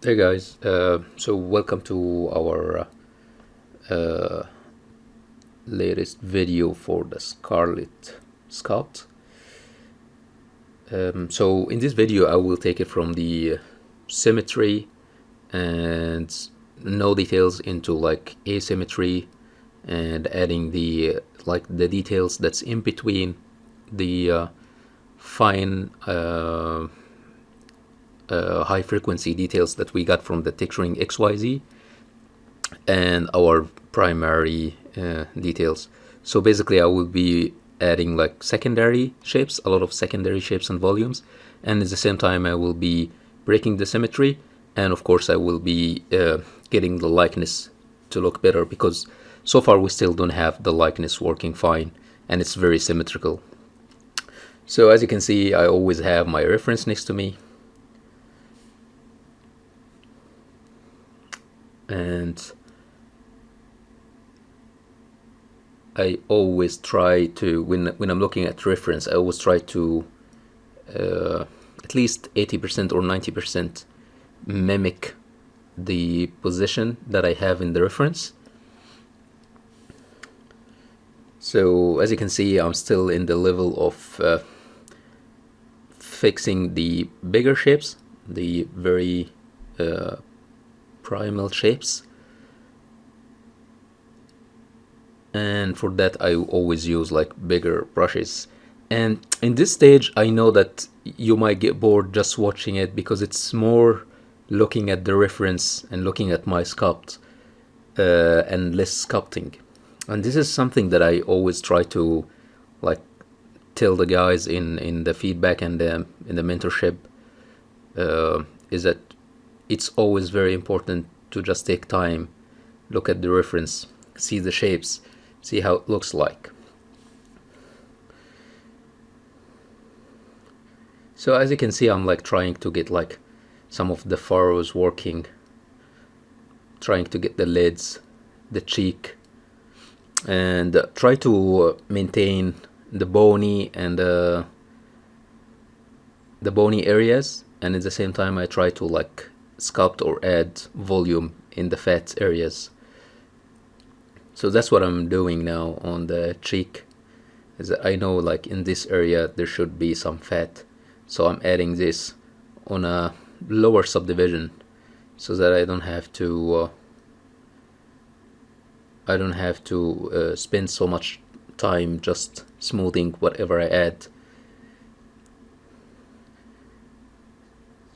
Hey guys, so welcome to our latest video for the Scarlet Sculpt. So in this video I will take it from the symmetry and no details into like asymmetry and adding the details that's in between the fine high frequency details that we got from the texturing XYZ and our primary details. So basically I will be adding like secondary shapes, a lot of secondary shapes and volumes, and at the same time I will be breaking the symmetry, and of course I will be getting the likeness to look better, because so far we still don't have the likeness working fine and it's very symmetrical. So as you can see, I always have my reference next to me, and I always try to, when I'm looking at reference, I always try to at least 80% or 90% mimic the position that I have in the reference. So as you can see, I'm still in the level of fixing the bigger shapes, the very primal shapes, and for that I always use like bigger brushes. And in this stage I know that you might get bored just watching it, because it's more looking at the reference and looking at my sculpt and less sculpting. And this is something that I always try to like tell the guys in the feedback and in the mentorship, is that it's always very important to just take time, look at the reference, see the shapes, see how it looks like. So as you can see, I'm like trying to get like some of the furrows working, trying to get the lids, the cheek, and try to maintain the bony and the bony areas, and at the same time I try to like sculpt or add volume in the fat areas. So that's what I'm doing now on the cheek, is that I know like in this area there should be some fat, so I'm adding this on a lower subdivision so that I don't have to spend so much time just smoothing whatever I add.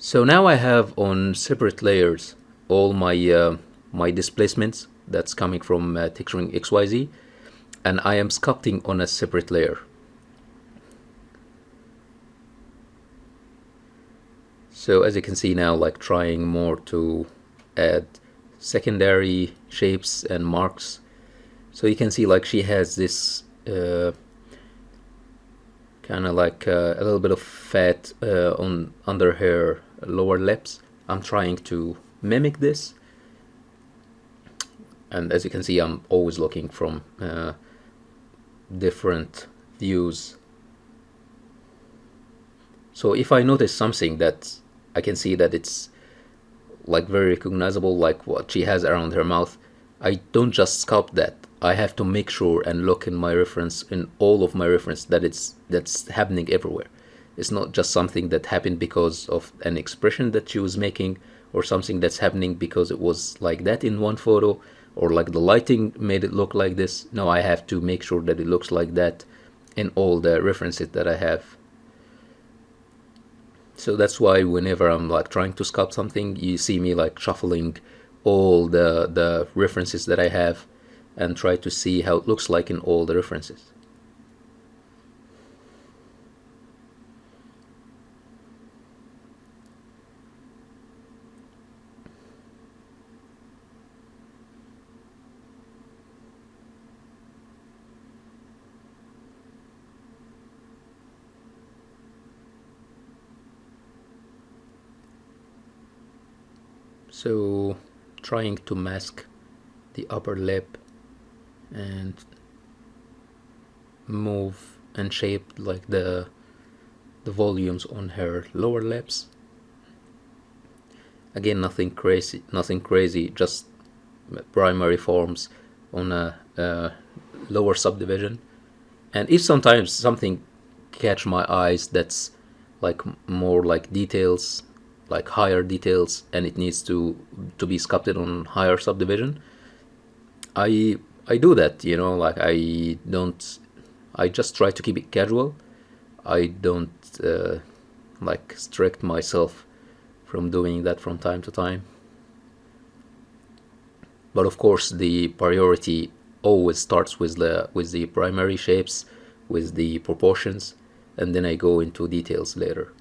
So now I have on separate layers all my my displacements that's coming from texturing XYZ, and I am sculpting on a separate layer. So as you can see now, like trying more to add secondary shapes and marks. So you can see like she has this kind of like a little bit of fat on under her lower lips. I'm trying to mimic this, and as you can see, I'm always looking from different views. So if I notice something that I can see that it's like very recognizable, like what she has around her mouth, I don't just sculpt that. I have to make sure and look in my reference, in all of my reference, that that's happening everywhere. It's not just something that happened because of an expression that she was making, or something that's happening because it was like that in one photo, or like the lighting made it look like this. No, I have to make sure that it looks like that in all the references that I have. So that's why whenever I'm like trying to sculpt something, you see me like shuffling all the references that I have and try to see how it looks like in all the references. So trying to mask the upper lip and move and shape like the volumes on her lower lips. Again, nothing crazy, just primary forms on a lower subdivision. And if sometimes something catch my eyes that's like more like details, like higher details, and it needs to be sculpted on higher subdivision, I do that, you know, like I just try to keep it casual. I don't like strict myself from doing that from time to time. But of course, the priority always starts with the primary shapes, with the proportions, and then I go into details later.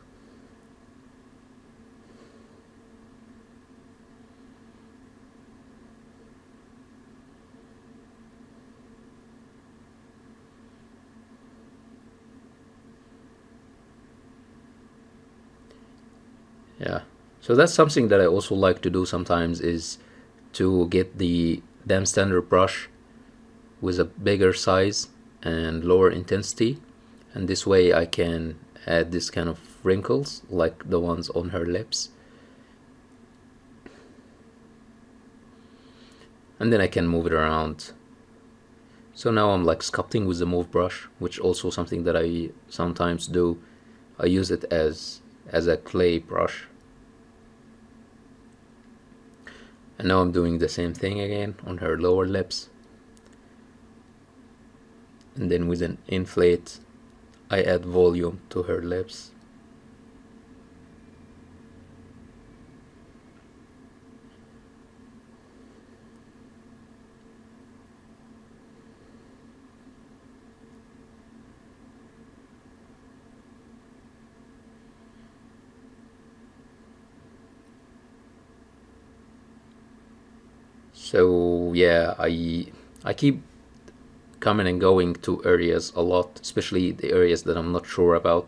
Yeah. So that's something that I also like to do sometimes, is to get the damn standard brush with a bigger size and lower intensity, and this way I can add this kind of wrinkles like the ones on her lips, and then I can move it around. So now I'm like sculpting with the move brush, which also something that I sometimes do. I use it as a clay brush. And now I'm doing the same thing again on her lower lips. And then with an inflate, I add volume to her lips. So yeah, I keep coming and going to areas a lot, especially the areas that I'm not sure about.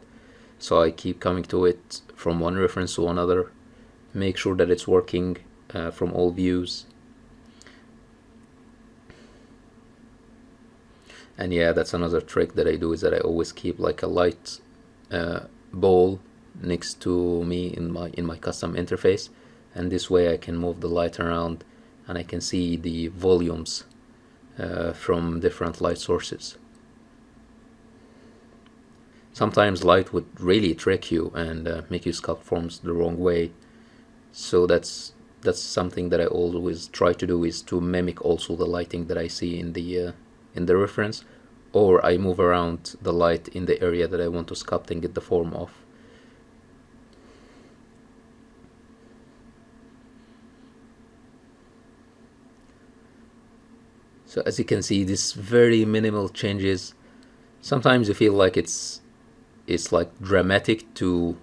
So I keep coming to it from one reference to another, make sure that it's working from all views. And yeah, that's another trick that I do, is that I always keep like a light bowl next to me in my custom interface, and this way I can move the light around and I can see the volumes from different light sources. Sometimes light would really trick you and make you sculpt forms the wrong way. So that's something that I always try to do, is to mimic also the lighting that I see in the reference, or I move around the light in the area that I want to sculpt and get the form of. So as you can see, this very minimal changes. Sometimes you feel like it's like dramatic to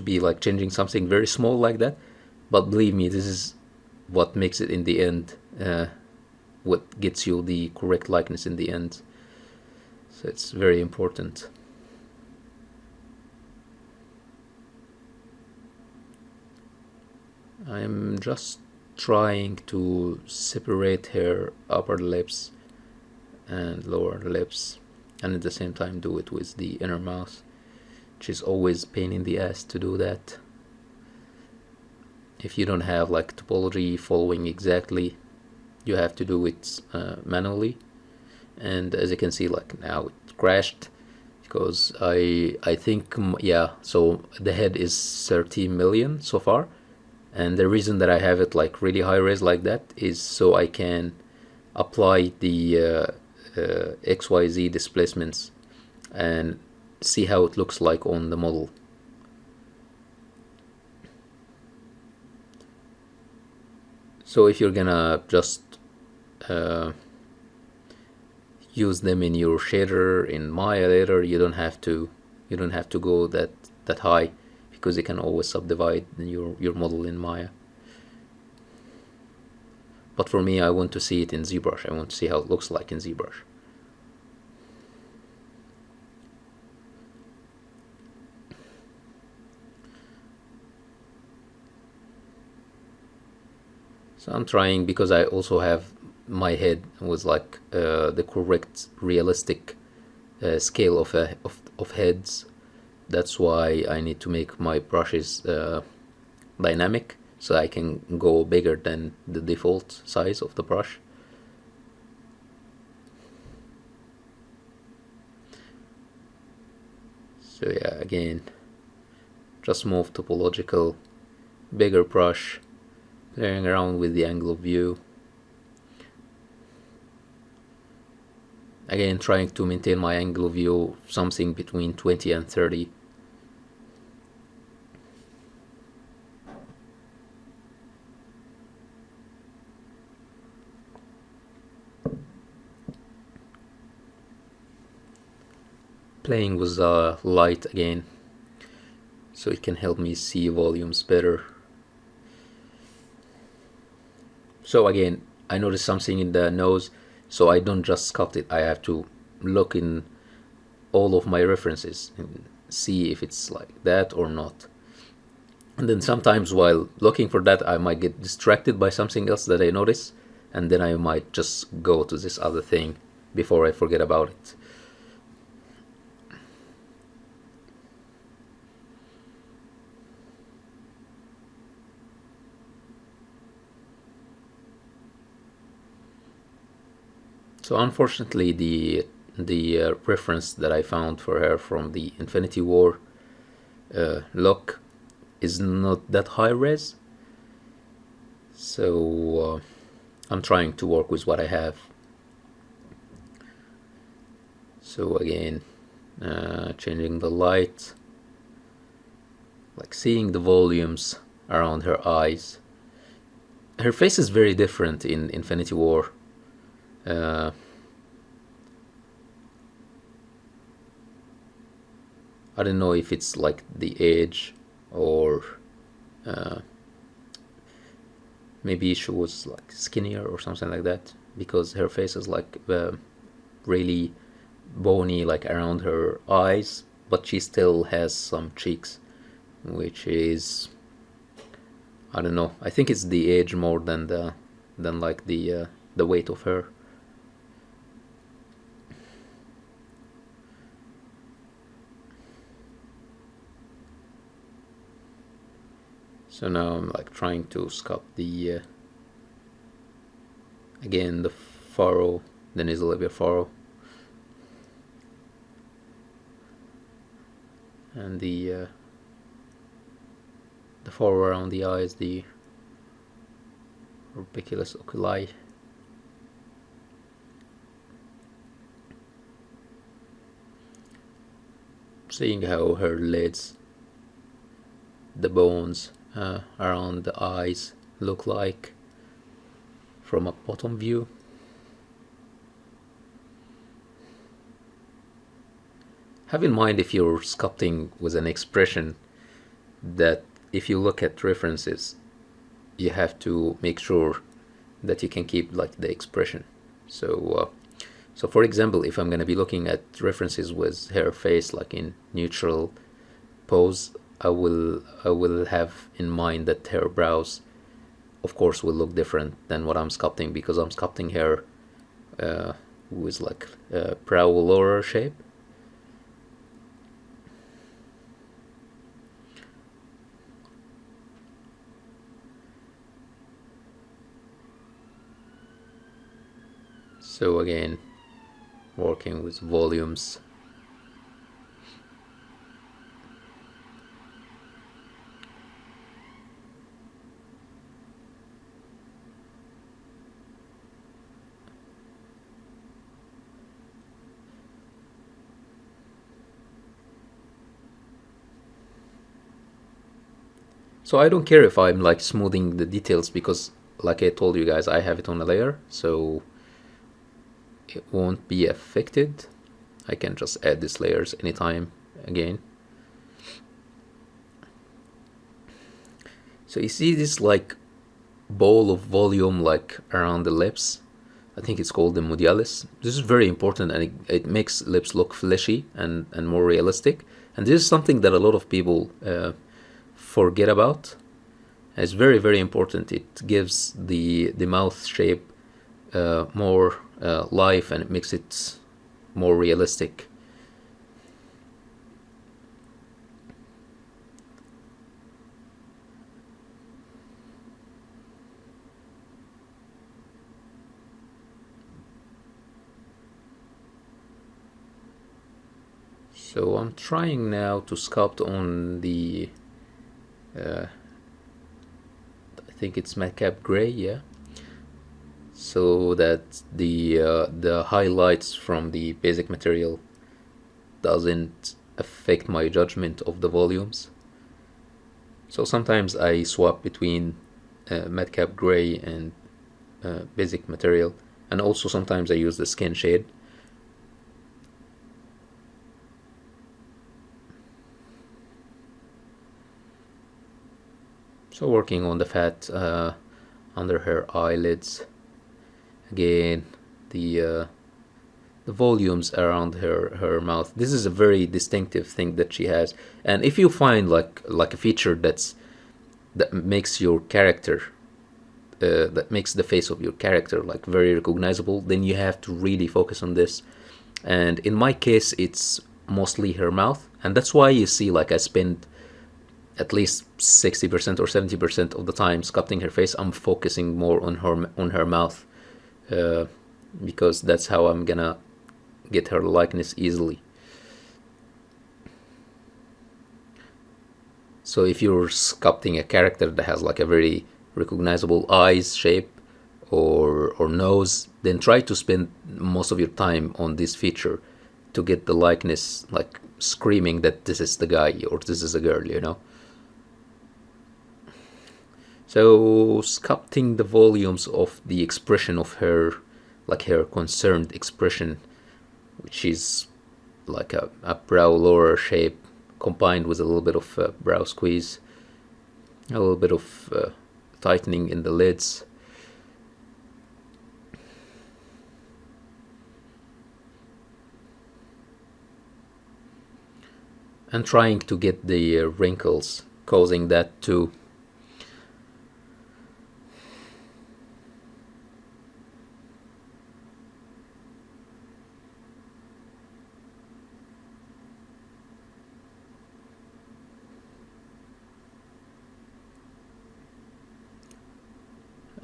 be like changing something very small like that, but believe me, this is what makes it in the end, what gets you the correct likeness in the end. So it's very important. I'm just trying to separate her upper lips and lower lips, and at the same time do it with the inner mouth, which is always pain in the ass to do that. If you don't have like topology following exactly, you have to do it manually. And as you can see, like now it crashed because I think, yeah, so the head is 13 million so far, and the reason that I have it like really high res like that is so I can apply the XYZ displacements and see how it looks like on the model. So if you're gonna just use them in your shader in Maya later, you don't have to go that high, because you can always subdivide your model in Maya. But for me, I want to see it in Zbrush. I want to see how it looks like in Zbrush. So I'm trying, because I also have my head with like the correct realistic scale of heads. That's why I need to make my brushes dynamic, so I can go bigger than the default size of the brush. So yeah, again, just move topological, bigger brush, playing around with the angle of view. Again, trying to maintain my angle of view something between 20 and 30. Playing with light again, so it can help me see volumes better. So again, I noticed something in the nose, so I don't just sculpt it. I have to look in all of my references and see if it's like that or not. And then sometimes while looking for that, I might get distracted by something else that I notice, and then I might just go to this other thing before I forget about it. So unfortunately, the reference that I found for her from the Infinity War look is not that high res. So I'm trying to work with what I have. So again, changing the light, like seeing the volumes around her eyes. Her face is very different in Infinity War. I don't know if it's like the age or maybe she was like skinnier or something like that, because her face is like really bony, like around her eyes, but she still has some cheeks, which is, I don't know, I think it's the age more than like the weight of her. So now I'm like trying to sculpt the again the furrow, the nasolabial furrow, and the furrow around the eyes, the orbiculus oculi. Seeing how her lids, the bones around the eyes look like from a bottom view. Have in mind, if you're sculpting with an expression, that if you look at references, you have to make sure that you can keep like the expression. So for example, if I'm going to be looking at references with her face like in neutral pose, I will have in mind that her brows, of course, will look different than what I'm sculpting, because I'm sculpting her with like a brow lower shape. So again, working with volumes. So I don't care if I'm like smoothing the details, because like I told you guys, I have it on a layer, so it won't be affected. I can just add these layers anytime again. So you see this like ball of volume like around the lips. I think it's called the modialis. This is very important, and it makes lips look fleshy and more realistic. And this is something that a lot of people forget about. It's very, very important. It gives the mouth shape more life, and it makes it more realistic. So I'm trying now to sculpt on the I think it's madcap gray, yeah, so that the highlights from the basic material doesn't affect my judgment of the volumes. So sometimes I swap between madcap gray and basic material, and also sometimes I use the skin shade. So working on the fat under her eyelids. Again, the volumes around her mouth. This is a very distinctive thing that she has. And if you find like a feature that makes your character, that makes the face of your character like very recognizable, then you have to really focus on this. And in my case, it's mostly her mouth, and that's why you see like I spend at least 60% or 70% of the time sculpting her face. I'm focusing more on her mouth, because that's how I'm gonna get her likeness easily. So if you're sculpting a character that has like a very recognizable eyes shape or nose, then try to spend most of your time on this feature to get the likeness like screaming that this is the guy or this is a girl, you know. So sculpting the volumes of the expression of her, like her concerned expression, which is like a brow lower shape combined with a little bit of brow squeeze, a little bit of tightening in the lids. And trying to get the wrinkles, causing that too.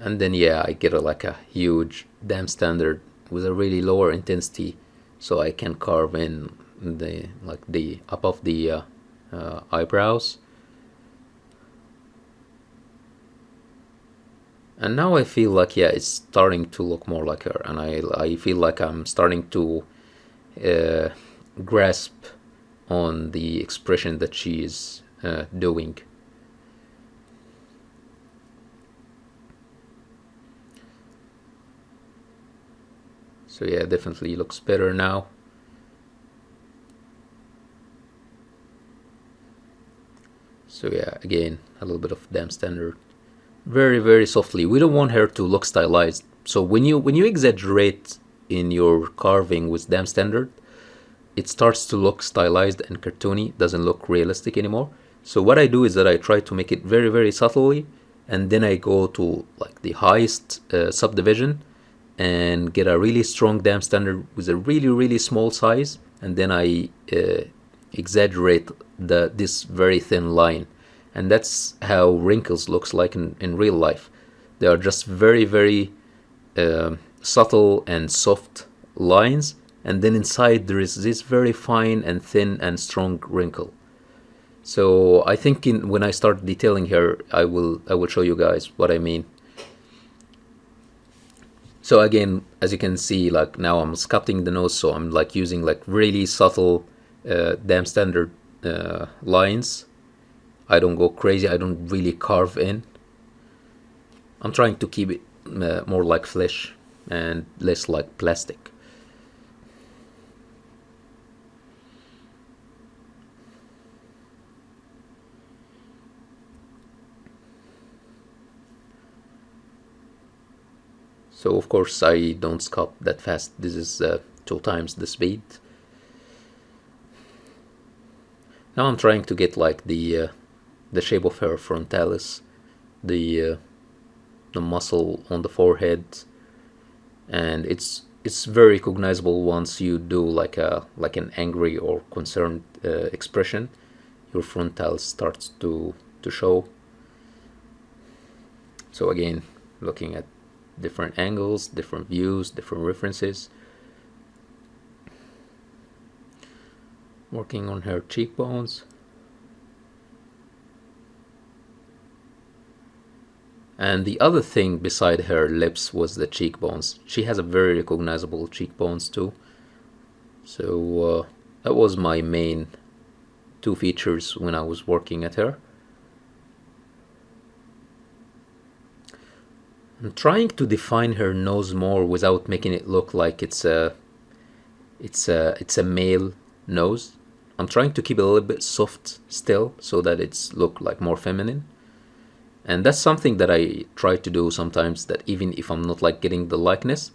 And then yeah, I get like a huge dam standard with a really lower intensity, so I can carve in the above the eyebrows. And now I feel like yeah, it's starting to look more like her, and I feel like I'm starting to grasp on the expression that she is doing. So yeah, definitely looks better now. So yeah, again, a little bit of dam standard. Very, very softly. We don't want her to look stylized. So when you exaggerate in your carving with dam standard, it starts to look stylized and cartoony, doesn't look realistic anymore. So what I do is that I try to make it very, very subtly, and then I go to like the highest subdivision and get a really strong dam standard with a really, really small size, and then I exaggerate this very thin line. And that's how wrinkles looks like in real life. They are just very, very subtle and soft lines, and then inside there is this very fine and thin and strong wrinkle. So I think when I start detailing here, I will show you guys what I mean. So again, as you can see, like now I'm sculpting the nose, so I'm like using like really subtle dam standard lines. I don't go crazy, I don't really carve in. I'm trying to keep it more like flesh and less like plastic. So of course I don't sculpt that fast. This is 2 times the speed. Now I'm trying to get like the shape of her frontalis, the muscle on the forehead, and it's very recognizable once you do like an angry or concerned expression. Your frontalis starts to show. So again, looking at different angles, different views, different references. Working on her cheekbones. And the other thing beside her lips was the cheekbones. She has a very recognizable cheekbones too. So that was my main two features when I was working at her. I'm trying to define her nose more without making it look like it's a male nose. I'm trying to keep it a little bit soft still so that it's look like more feminine. And that's something that I try to do sometimes, that even if I'm not like getting the likeness,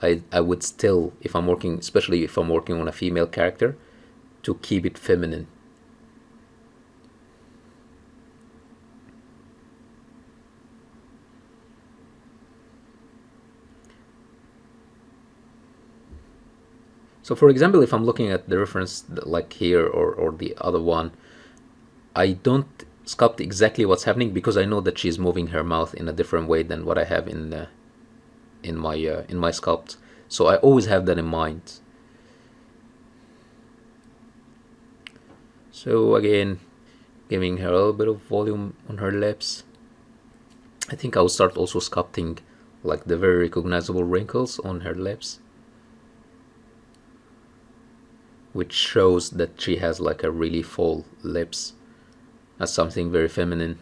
I would still, if I'm working, especially if I'm working on a female character, to keep it feminine. So for example, if I'm looking at the reference like here or the other one, I don't sculpt exactly what's happening because I know that she's moving her mouth in a different way than what I have in my sculpt. So I always have that in mind. So again, giving her a little bit of volume on her lips. I think I'll start also sculpting like the very recognizable wrinkles on her lips, which shows that she has like a really full lips. That's something very feminine.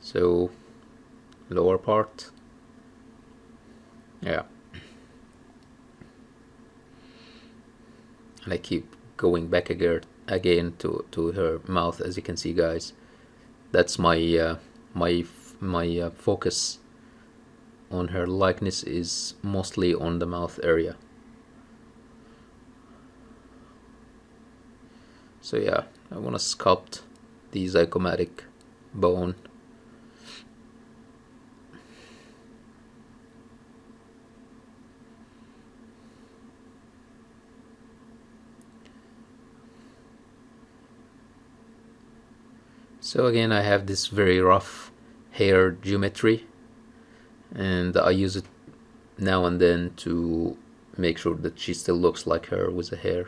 So lower part, yeah. And I keep going back again to her mouth, as you can see, guys. That's my focus on her likeness is mostly on the mouth area. So yeah, I want to sculpt the zygomatic bone. So again, I have this very rough hair geometry, and I use it now and then to make sure that she still looks like her with the hair.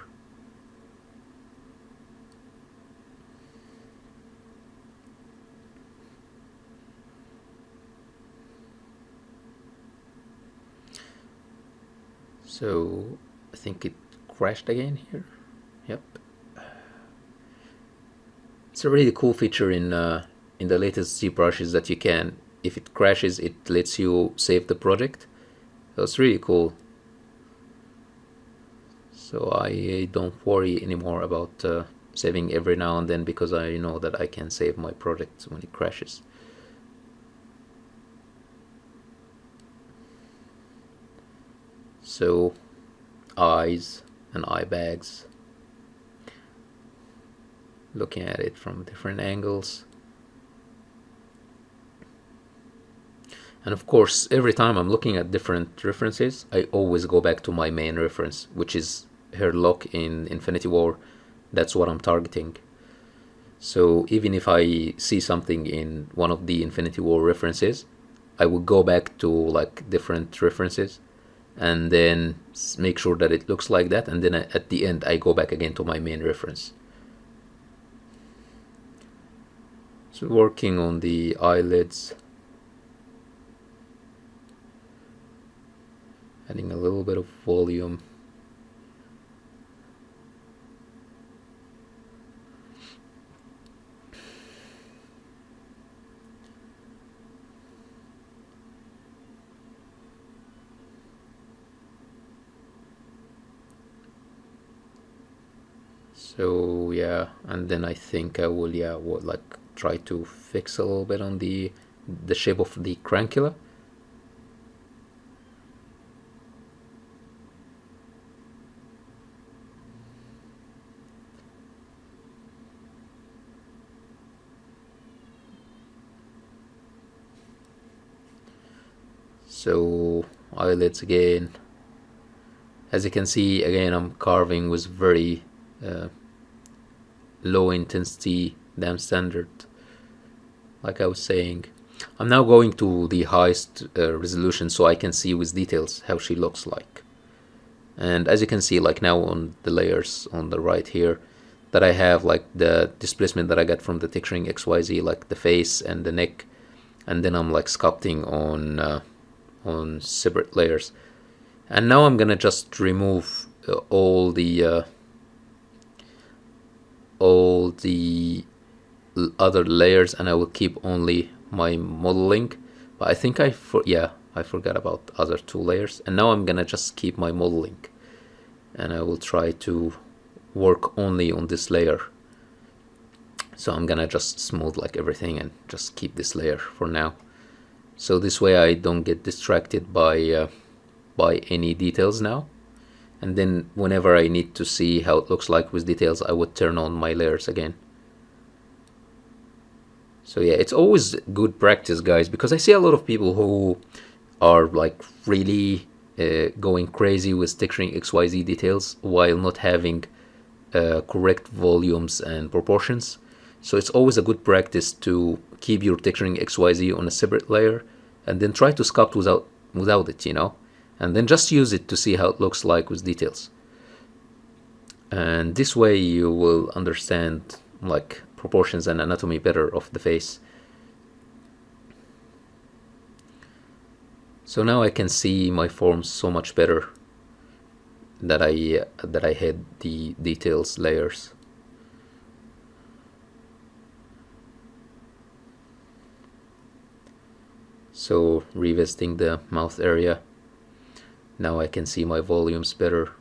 So I think it crashed again here. Yep. It's a really cool feature in the latest ZBrush is that you can, if it crashes, it lets you save the project. So it's really cool. So I don't worry anymore about saving every now and then, because I know that I can save my project when it crashes. So eyes and eye bags, looking at it from different angles. And of course, every time I'm looking at different references, I always go back to my main reference, which is her look in Infinity War. That's what I'm targeting. So even if I see something in one of the Infinity War references, I will go back to like different references and then make sure that it looks like that, and then at the end I go back again to my main reference. So working on the eyelids, adding a little bit of volume. So yeah, and then I think I will like try to fix a little bit on the shape of the crancula. So eyelids again. As you can see, again, I'm carving with very low intensity damn standard. like I was saying, I'm now going to the highest resolution so I can see with details how she looks like. And as you can see, like now on the layers on the right here, that I have like the displacement that I got from the texturing XYZ, like the face and the neck, and then I'm like sculpting on separate layers. And now I'm gonna just remove all the other layers, and I will keep only my modeling. But I think I forgot about other two layers, and now I'm gonna just keep my modeling, and I will try to work only on this layer. So I'm gonna just smooth like everything and just keep this layer for now, so this way I don't get distracted by any details now. And then whenever I need to see how it looks like with details, I would turn on my layers again. So yeah, it's always good practice, guys, because I see a lot of people who are like really going crazy with texturing XYZ details while not having correct volumes and proportions. So it's always a good practice to keep your texturing XYZ on a separate layer and then try to sculpt without it, you know, and then just use it to see how it looks like with details. And this way you will understand like proportions and anatomy better of the face. So now I can see my forms so much better that I had the details layers. So revisiting the mouth area, now I can see my volumes better.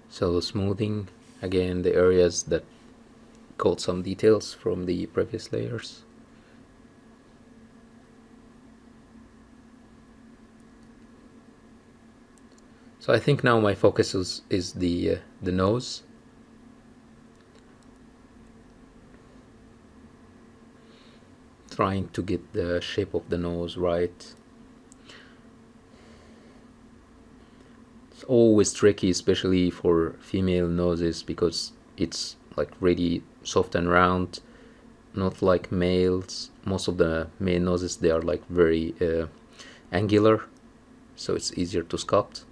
So smoothing again the areas that caught some details from the previous layers. So I think now my focus is the nose. Trying to get the shape of the nose right. It's always tricky, especially for female noses, because it's like really soft and round, not like males. Most of the male noses, they are like very angular, so it's easier to sculpt.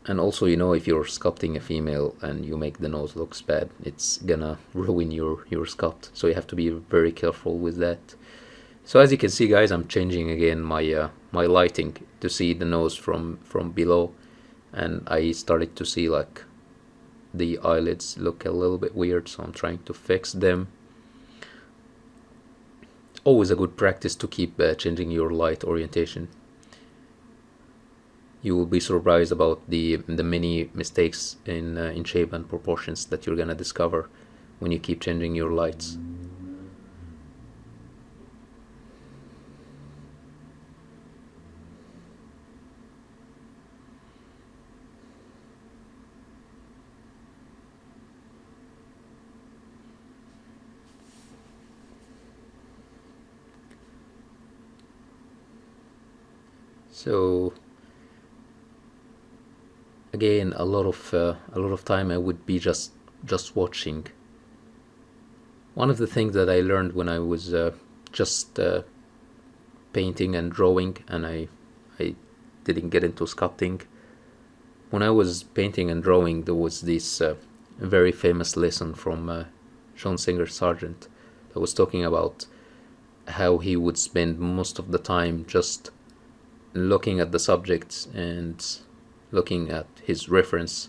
And also, you know, if you're sculpting a female and you make the nose looks bad, it's gonna ruin your sculpt, so you have to be very careful with that. So as you can see, guys, I'm changing again my my lighting to see the nose from below, and I started to see like the eyelids look a little bit weird, so I'm trying to fix them. Always a good practice to keep changing your light orientation. You will be surprised about the many mistakes in shape and proportions that you're gonna discover when you keep changing your lights. So again, a lot of time I would be just watching. One of the things that I learned when I was just painting and drawing, and I didn't get into sculpting. When I was painting and drawing, there was this very famous lesson from John Singer Sargent that was talking about how he would spend most of the time just looking at the subjects and looking at his reference,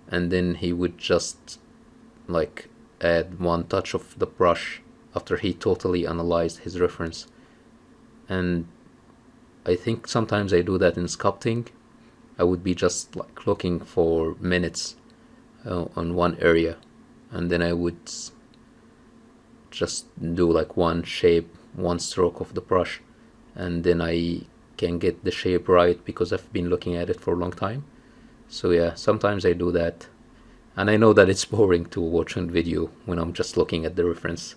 and then he would just like add one touch of the brush after he totally analyzed his reference. And I think sometimes I do that in sculpting. I would be just like looking for minutes on one area, and then I would just do like one shape, one stroke of the brush, and then I can get the shape right because I've been looking at it for a long time. So yeah, sometimes I do that, and I know that it's boring to watch on video when I'm just looking at the reference.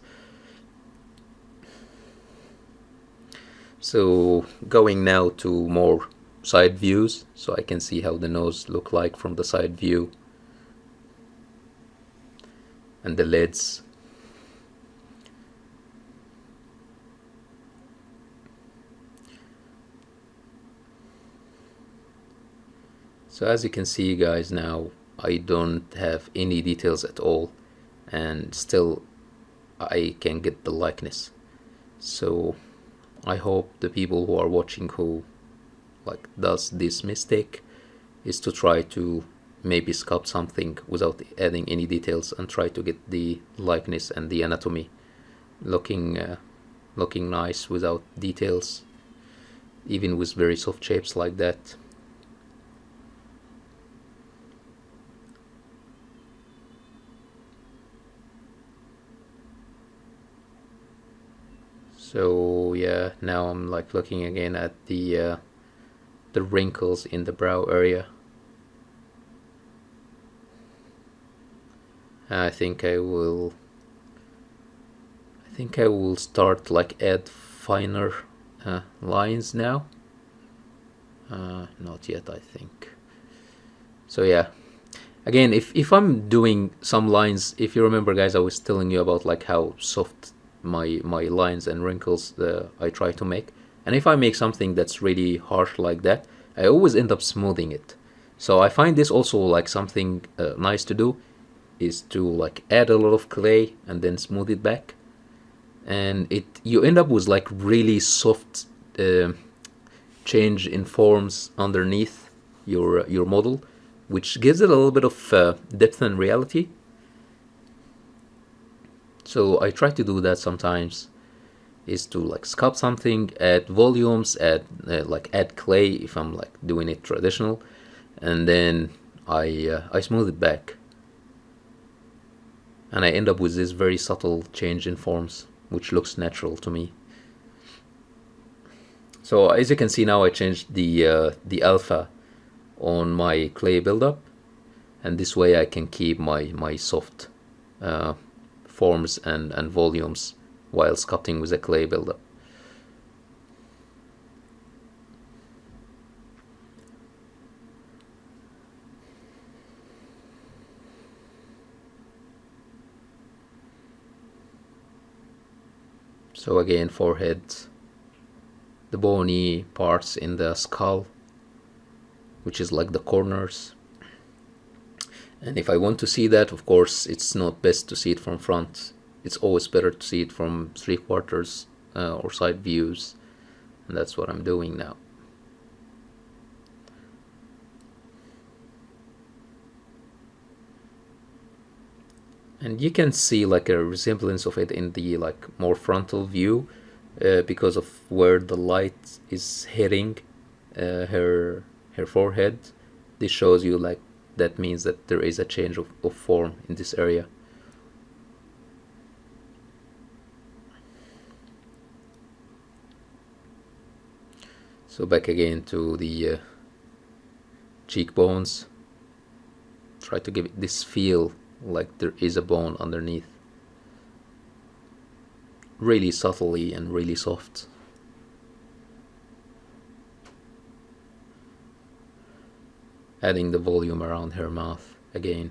So going now to more side views, so I can see how the nose look like from the side view, and the lids. So as you can see guys, now I don't have any details at all, and still I can get the likeness. So I hope the people who are watching who like does this mistake is to try to maybe sculpt something without adding any details and try to get the likeness and the anatomy looking nice without details, even with very soft shapes like that. So yeah, now I'm like looking again at the wrinkles in the brow area. I think I will start like add finer lines now. Not yet, I think. So yeah, again, if I'm doing some lines, if you remember guys, I was telling you about like how soft my lines and wrinkles I try to make, and if I make something that's really harsh like that, I always end up smoothing it. So I find this also like something nice to do, is to like add a lot of clay and then smooth it back, and you end up with like really soft change in forms underneath your model, which gives it a little bit of depth and reality. So I try to do that sometimes, is to like sculpt something, add volumes, add clay if I'm like doing it traditional, and then I smooth it back, and I end up with this very subtle change in forms, which looks natural to me. So as you can see now, I changed the alpha on my clay buildup, and this way I can keep my soft forms and volumes while sculpting with a clay buildup. So again, forehead, the bony parts in the skull, which is like the corners. And if I want to see that, of course, it's not best to see it from front. It's always better to see it from 3/4 or side views. And that's what I'm doing now. And you can see like a resemblance of it in the like more frontal view because of where the light is hitting her forehead. This shows you like that means that there is a change of form in this area. So back again to the cheekbones. Try to give it this feel like there is a bone underneath. Really subtly and really soft. Adding the volume around her mouth again.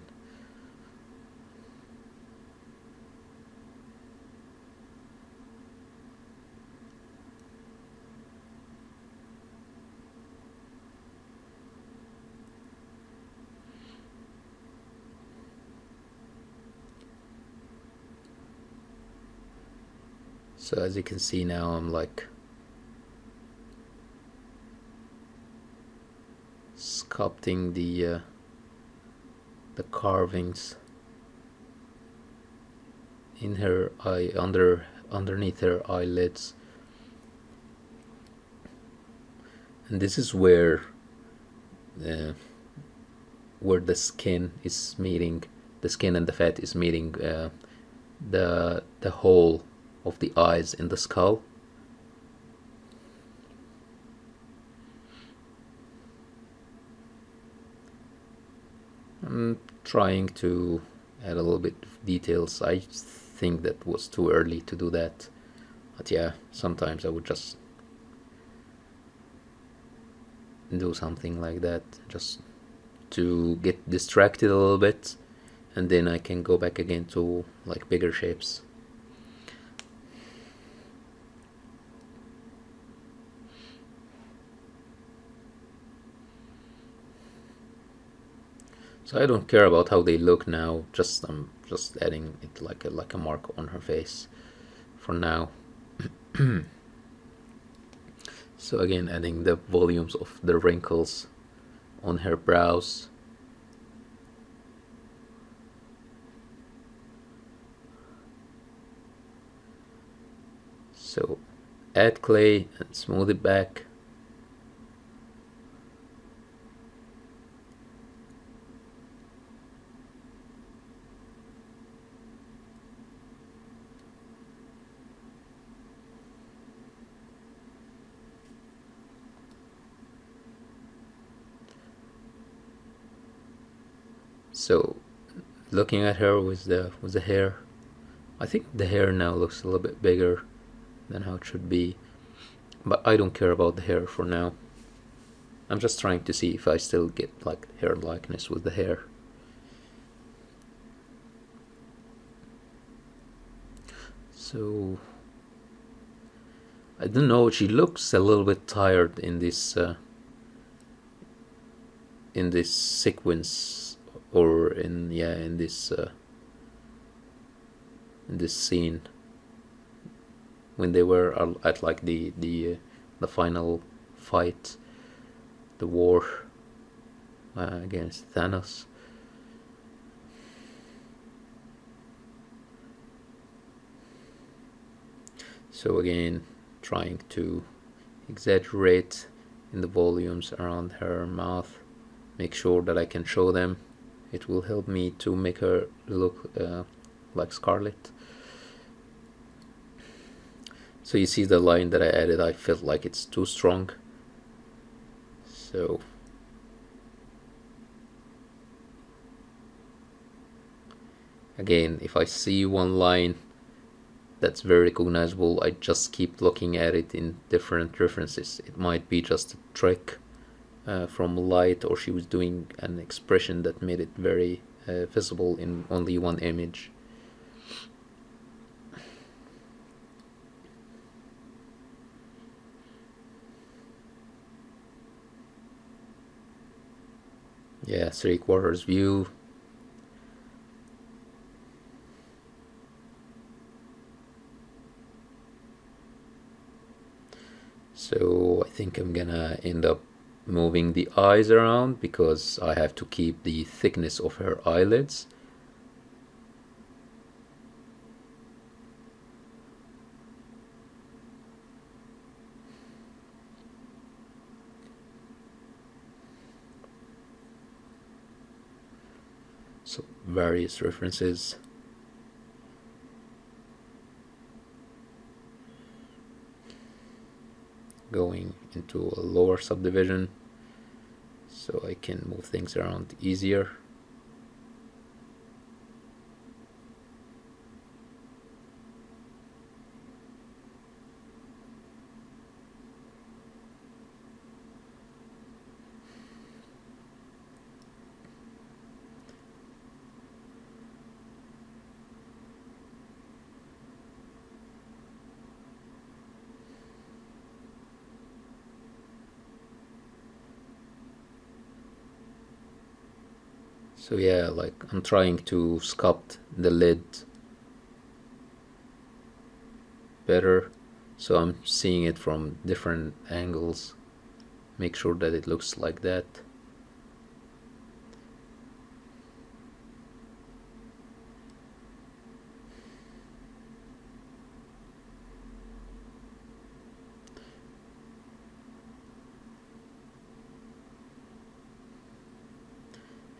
So as you can see now, I'm like sculpting the carvings in her eye, underneath her eyelids, and this is where the skin is meeting, the skin and the fat is meeting the hole of the eyes in the skull. I'm trying to add a little bit of details. I think that was too early to do that, but yeah, sometimes I would just do something like that just to get distracted a little bit, and then I can go back again to like bigger shapes. So I don't care about how they look now. I'm just adding it like a mark on her face for now. So again, adding the volumes of the wrinkles on her brows. So add clay and smooth it back. So looking at her with the hair, I think the hair now looks a little bit bigger than how it should be, but I don't care about the hair for now. I'm just trying to see if I still get like hair likeness with the hair. So I don't know, she looks a little bit tired in this sequence, or in this scene when they were at like the final fight, the war against Thanos. So again, trying to exaggerate in the volumes around her mouth, make sure that I can show them. It will help me to make her look like Scarlet. So you see the line that I added, I felt like it's too strong. So again, if I see one line that's very recognizable, I just keep looking at it in different references. It might be just a trick from light, or she was doing an expression that made it very visible in only one image. Yeah, 3/4 view. So I think I'm gonna end up moving the eyes around because I have to keep the thickness of her eyelids. So various references. Going into a lower subdivision so I can move things around easier. So yeah, like I'm trying to sculpt the lid better, so I'm seeing it from different angles, make sure that it looks like that.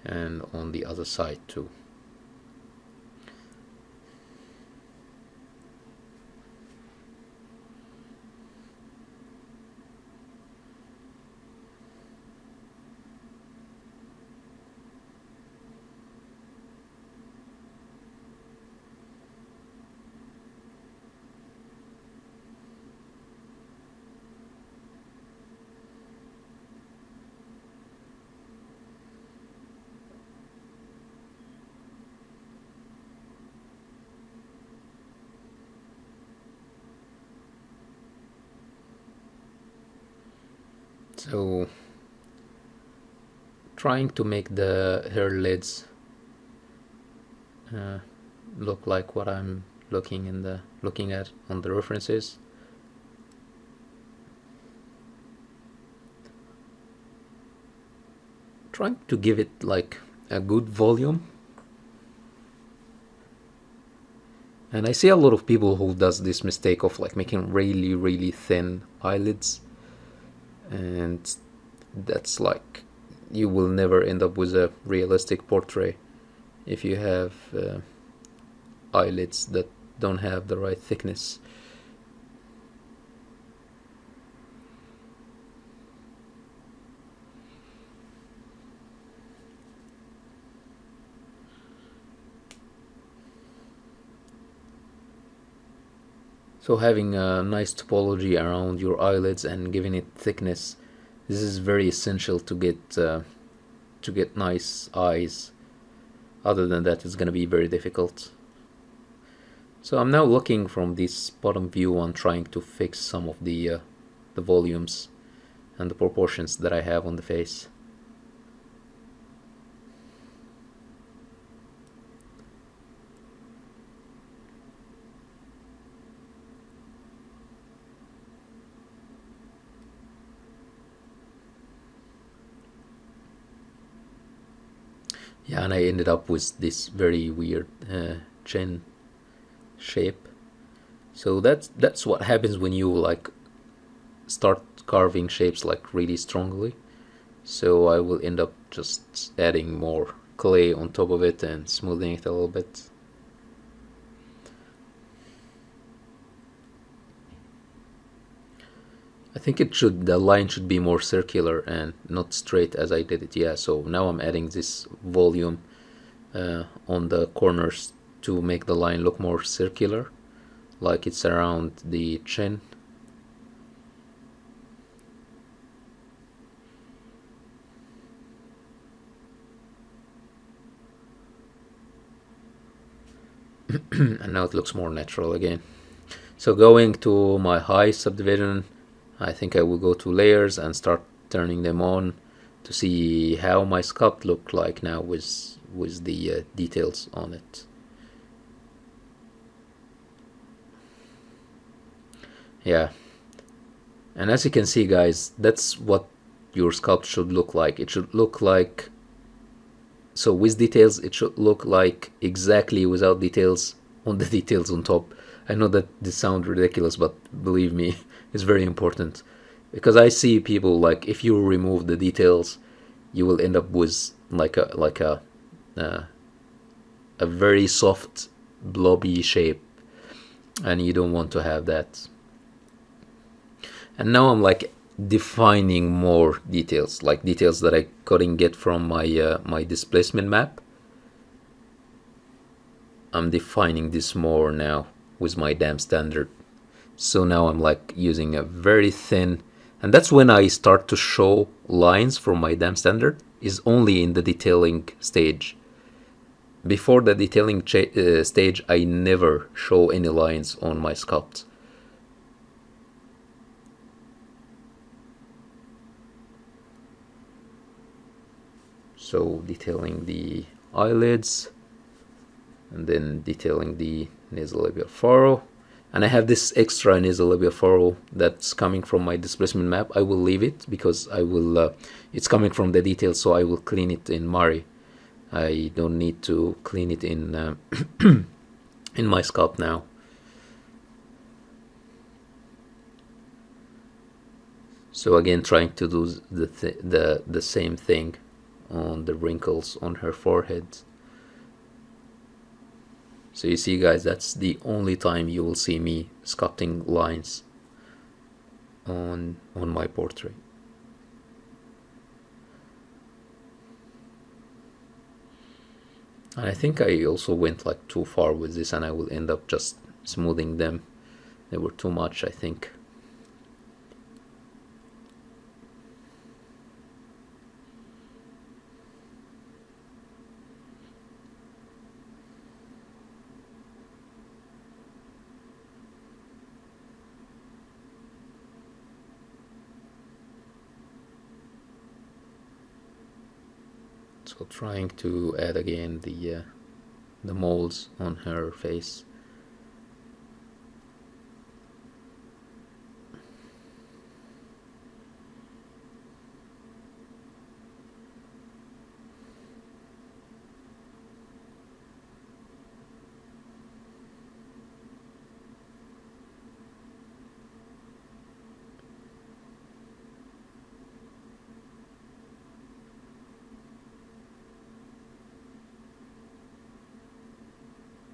And on the other side too. So trying to make her lids look like what I'm looking at on the references. Trying to give it like a good volume. And I see a lot of people who does this mistake of like making really, really thin eyelids, and that's like, you will never end up with a realistic portrait if you have eyelids that don't have the right thickness. So having a nice topology around your eyelids and giving it thickness, this is very essential to get nice eyes. Other than that, it's going to be very difficult. So I'm now looking from this bottom view and trying to fix some of the volumes and the proportions that I have on the face. Yeah, and I ended up with this very weird chin shape. So that's what happens when you like start carving shapes like really strongly. So I will end up just adding more clay on top of it and smoothing it a little bit. I think the line should be more circular and not straight as I did it. Yeah, so now I'm adding this volume on the corners to make the line look more circular, like it's around the chin. And now it looks more natural again. So going to my high subdivision, I think I will go to layers and start turning them on to see how my sculpt look like now with the details on it. Yeah, and as you can see, guys, that's what your sculpt should look like. It should look like, so with details, it should look like exactly without details on the details on top. I know that this sounds ridiculous, but believe me, it's very important. Because I see people like, if you remove the details, you will end up with like a very soft blobby shape, and you don't want to have that. And now I'm like defining more details, like details that I couldn't get from my displacement map. I'm defining this more now with my damn standard. So now I'm like using a very thin, and that's when I start to show lines from my damn standard, is only in the detailing stage. Before the detailing stage, I never show any lines on my sculpt. So detailing the eyelids, and then detailing the nasolabial furrow. And I have this extra nasolabial furrow that's coming from my displacement map. I will leave it because I will. It's coming from the details, so I will clean it in Mari. I don't need to clean it in in my sculpt now. So again, trying to do the same thing on the wrinkles on her forehead. So you see, guys, that's the only time you will see me sculpting lines on my portrait. And I think I also went like too far with this, and I will end up just smoothing them. They were too much, I think. So trying to add again the moles on her face.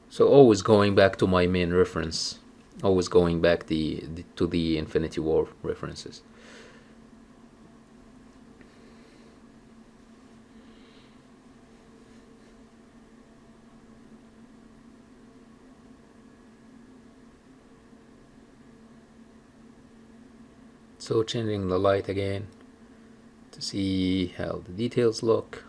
So always going back to my main reference, always going back to the Infinity War references. So changing the light again to see how the details look.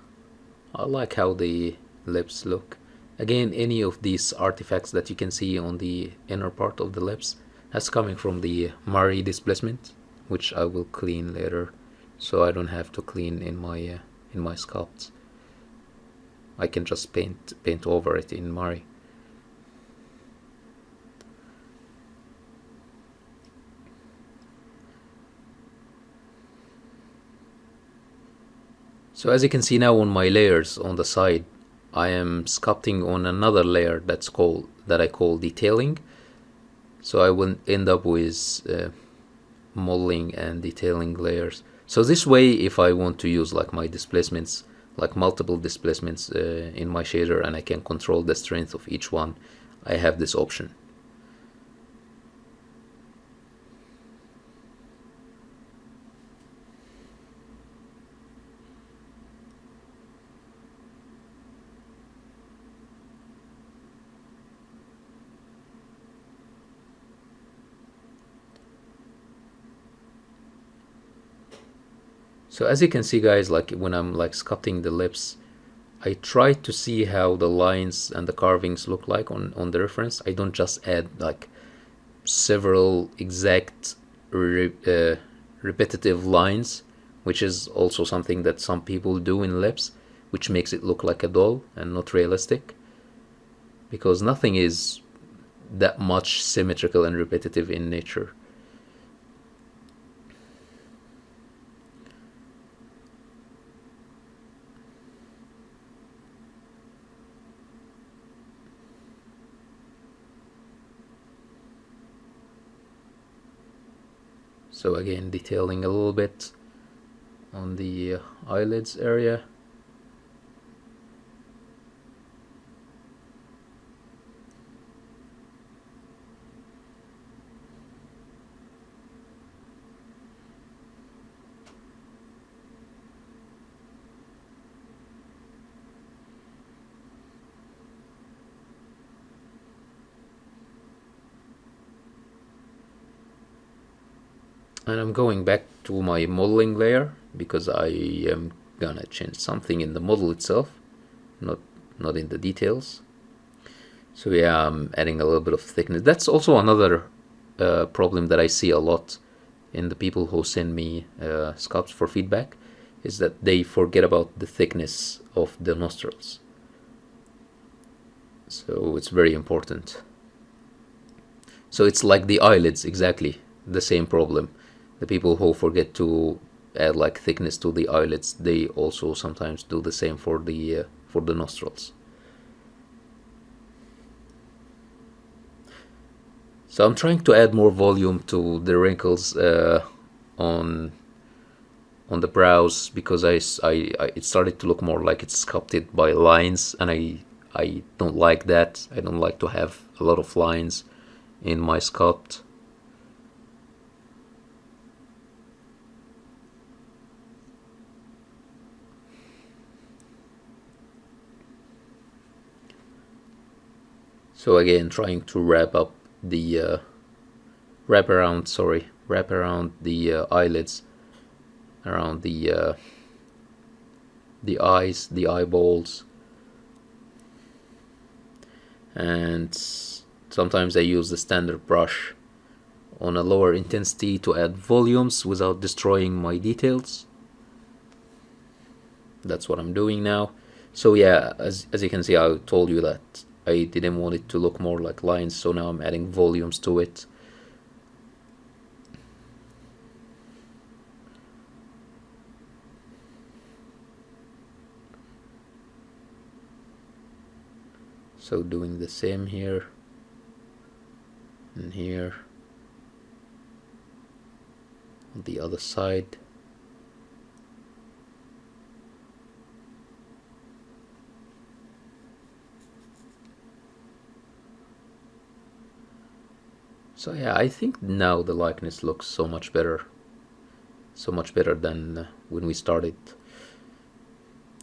I like how the lips look. Again, any of these artifacts that you can see on the inner part of the lips has coming from the Mari displacement, which I will clean later, so I don't have to clean in my sculpts. I can just paint over it in Mari. So as you can see now on my layers on the side, I am sculpting on another layer that I call detailing. So I will end up with modeling and detailing layers. So this way, if I want to use like my displacements, like multiple displacements in my shader, and I can control the strength of each one, I have this option. So as you can see, guys, like when I'm like sculpting the lips, I try to see how the lines and the carvings look like on the reference. I don't just add like several exact repetitive lines, which is also something that some people do in lips, which makes it look like a doll and not realistic, because nothing is that much symmetrical and repetitive in nature. So again, detailing a little bit on the eyelids area. And I'm going back to my modeling layer because I am gonna change something in the model itself, not in the details. So yeah, I'm adding a little bit of thickness. That's also another problem that I see a lot in the people who send me sculpts for feedback, is that they forget about the thickness of the nostrils. So it's very important. So it's like the eyelids, exactly the same problem. The people who forget to add like thickness to the eyelids, they also sometimes do the same for the nostrils. So I'm trying to add more volume to the wrinkles on the brows, because it started to look more like it's sculpted by lines, and I don't like that. I don't like to have a lot of lines in my sculpt. So again, trying to wrap around the eyelids, around the eyes, the eyeballs, and sometimes I use the standard brush on a lower intensity to add volumes without destroying my details. That's what I'm doing now. So yeah, as you can see, I told you that I didn't want it to look more like lines, so now I'm adding volumes to it. So doing the same here and here on the other side. So yeah, I think now the likeness looks so much better than when we started.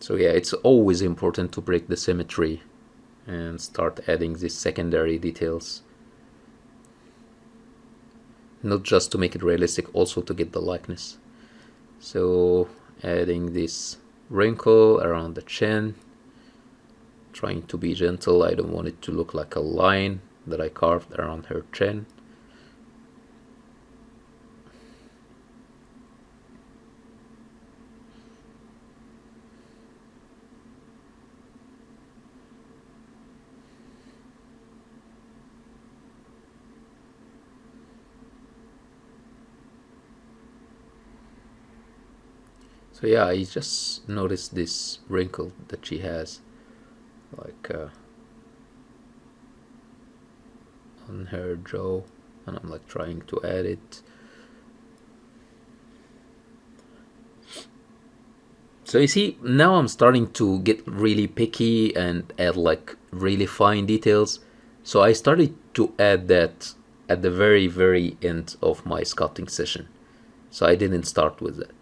So yeah, it's always important to break the symmetry and start adding these secondary details, not just to make it realistic, also to get the likeness. So adding this wrinkle around the chin, trying to be gentle. I don't want it to look like a line that I carved around her chin. So yeah, I just noticed this wrinkle that she has, like on her jaw, and I'm like trying to add it. So you see, now I'm starting to get really picky and add like really fine details. So I started to add that at the very, very end of my sculpting session. So I didn't start with that.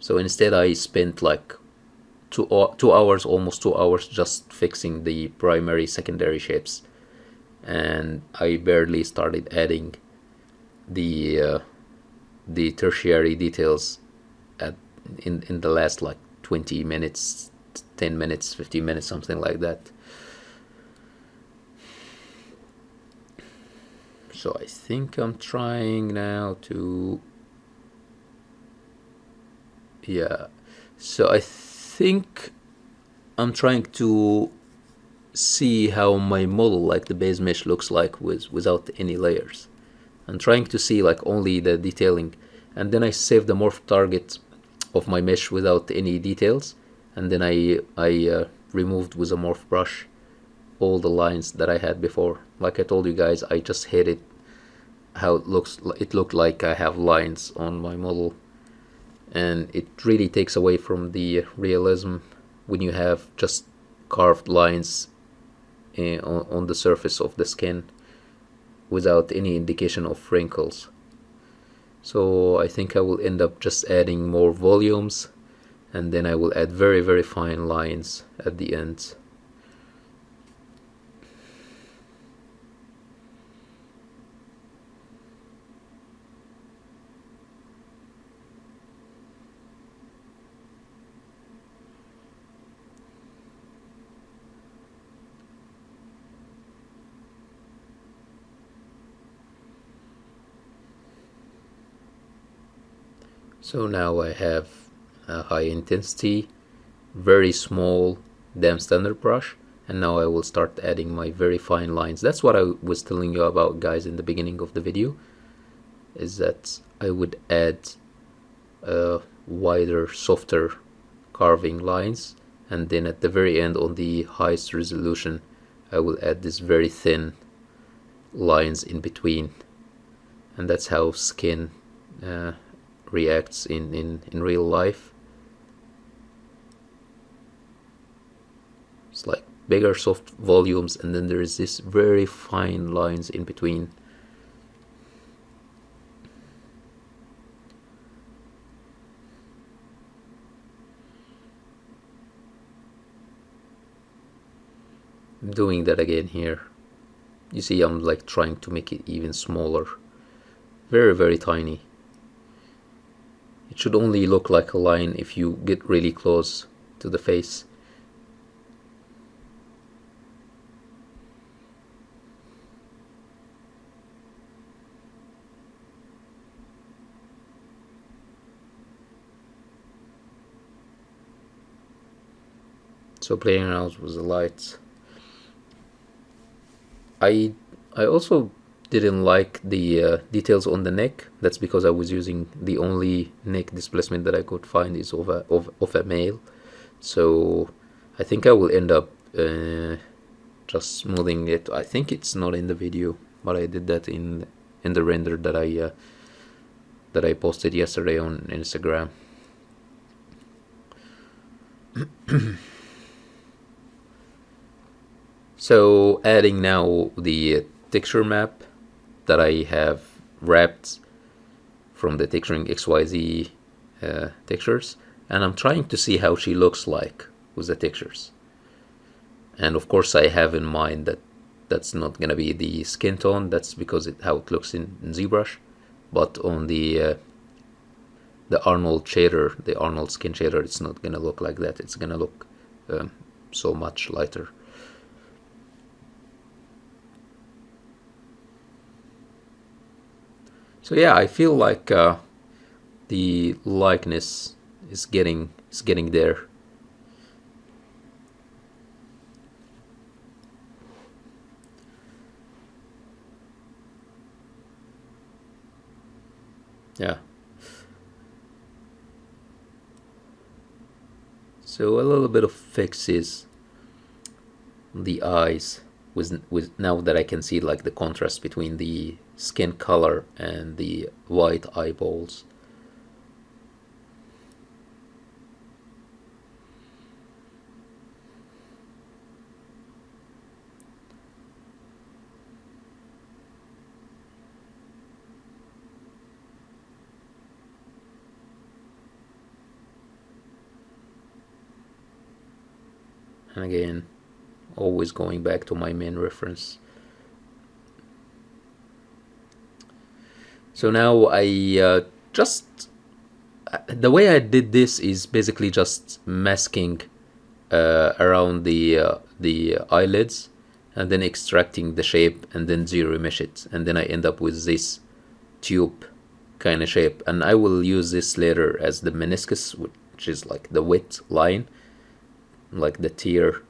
So instead I spent like 2 hours, almost 2 hours, just fixing the primary, secondary shapes. And I barely started adding the tertiary details at in the last like 20 minutes, 10 minutes, 15 minutes, something like that. So I think I'm trying now to, yeah, so I think I'm trying to see how my model, like the base mesh, looks like without any layers. I'm trying to see like only the detailing, and then I save the morph target of my mesh without any details, and then I removed with a morph brush all the lines that I had before. Like I told you guys, I just hated how it looks. It looked like I have lines on my model, and it really takes away from the realism when you have just carved lines on the surface of the skin without any indication of wrinkles. So I think I will end up just adding more volumes, and then I will add very, very fine lines at the end. So now I have a high intensity, very small dam standard brush, and now I will start adding my very fine lines. That's what I was telling you about, guys, in the beginning of the video, is that I would add wider, softer carving lines, and then at the very end, on the highest resolution, I will add this very thin lines in between, and that's how skin reacts in real life. It's like bigger soft volumes, and then there is this very fine lines in between. I'm doing that again here. You see, I'm like trying to make it even smaller, very, very tiny. It should only look like a line if you get really close to the face. So playing around with the lights. I also didn't like the details on the neck. That's because I was using the only neck displacement that I could find is of a male. So I think I will end up just smoothing it. I think it's not in the video, but I did that in the render that I posted yesterday on Instagram. So adding now the texture map that I have wrapped from the texturing XYZ textures, and I'm trying to see how she looks like with the textures. And of course I have in mind that that's not gonna be the skin tone, that's because how it looks in Zbrush, but on the Arnold shader, the Arnold skin shader, it's not gonna look like that. It's gonna look so much lighter. So yeah, I feel like the likeness is getting there. Yeah. So a little bit of fixes the eyes with now that I can see like the contrast between the skin color and the white eyeballs. And again, always going back to my main reference. So now I just the way I did this is basically just masking around the eyelids, and then extracting the shape, and then zero mesh it, and then I end up with this tube kind of shape. And I will use this later as the meniscus, which is like the wet line, like the tear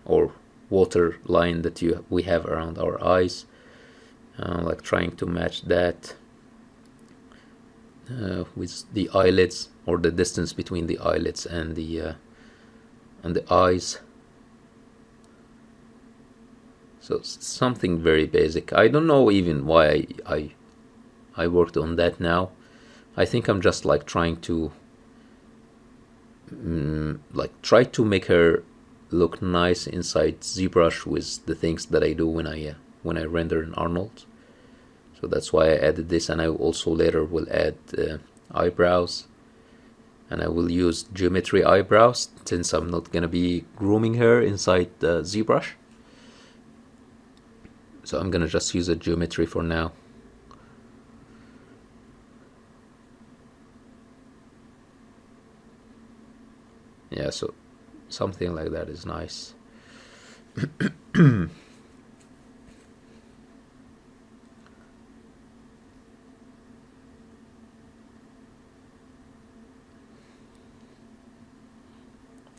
or water line that we have around our eyes, like trying to match that with the eyelids, or the distance between the eyelids and the eyes. So something very basic. I don't know even why I worked on that now. I think I'm just like trying to try to make her look nice inside ZBrush with the things that I do when I render in Arnold. So that's why I added this, and I also later will add eyebrows, and I will use geometry eyebrows since I'm not gonna be grooming her inside ZBrush. So I'm gonna just use a geometry for now. Yeah, so something like that is nice.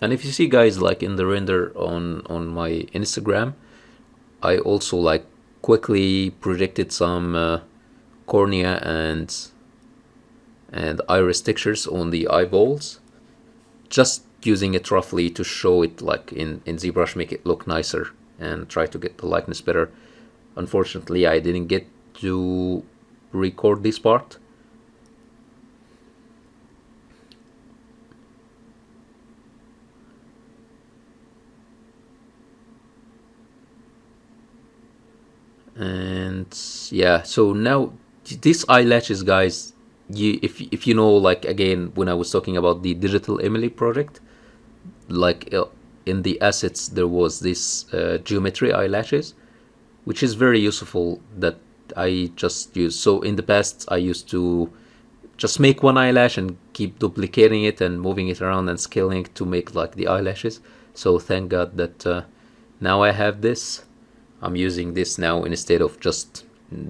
And if you see, guys, like in the render on my Instagram, I also like quickly projected some cornea and iris textures on the eyeballs, just using it roughly to show it like in ZBrush, make it look nicer and try to get the likeness better. Unfortunately, I didn't get to record this part. And yeah, so now these eyelashes, guys, if you know, like again, when I was talking about the Digital Emily project, like in the assets there was this geometry eyelashes, which is very useful, that I just use. So in the past I used to just make one eyelash and keep duplicating it and moving it around and scaling it to make like the eyelashes. So thank God that now I have this. I'm using this now instead of just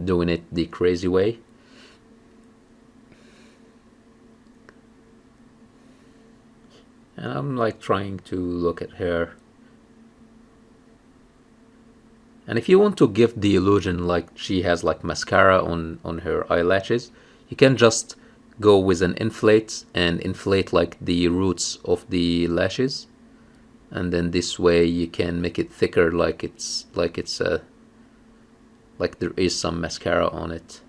doing it the crazy way. And I'm like trying to look at her. And if you want to give the illusion like she has like mascara on her eyelashes, you can just go with an inflate and inflate like the roots of the lashes, and then this way you can make it thicker, like it's like there is some mascara on it,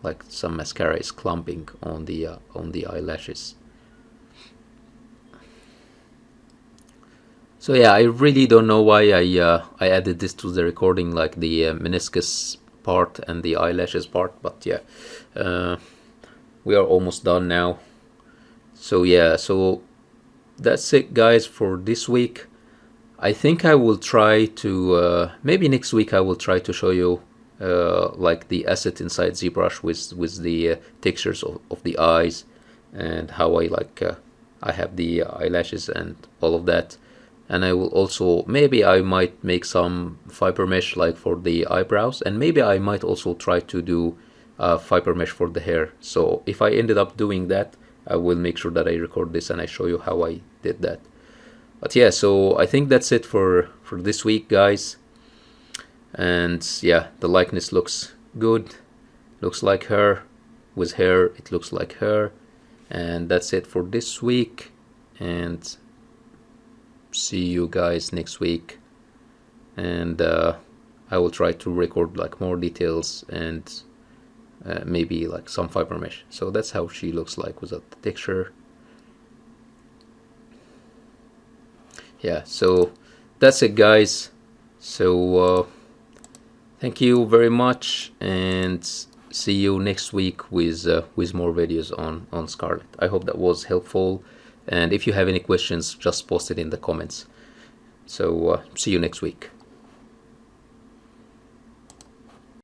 like some mascara is clumping on the eyelashes. So yeah, I really don't know why I added this to the recording, like the meniscus part and the eyelashes part, but yeah, we are almost done now. So yeah, so that's it guys for this week. I think I will try to maybe next week I will try to show you like the asset inside ZBrush with the textures of the eyes, and how I have the eyelashes and all of that. And I will also, maybe I might make some fiber mesh like for the eyebrows, and maybe I might also try to do fiber mesh for the hair. So if I ended up doing that, I will make sure that I record this and I show you how I did that. But yeah, so I think that's it for this week guys. And yeah, the likeness looks good, looks like her. With hair it looks like her. And that's it for this week, and see you guys next week. And I will try to record like more details and maybe like some fiber mesh. So that's how she looks like without the texture. Yeah, so that's it guys. So thank you very much, and see you next week with more videos on Scarlet. I hope that was helpful, and if you have any questions, just post it in the comments. So see you next week.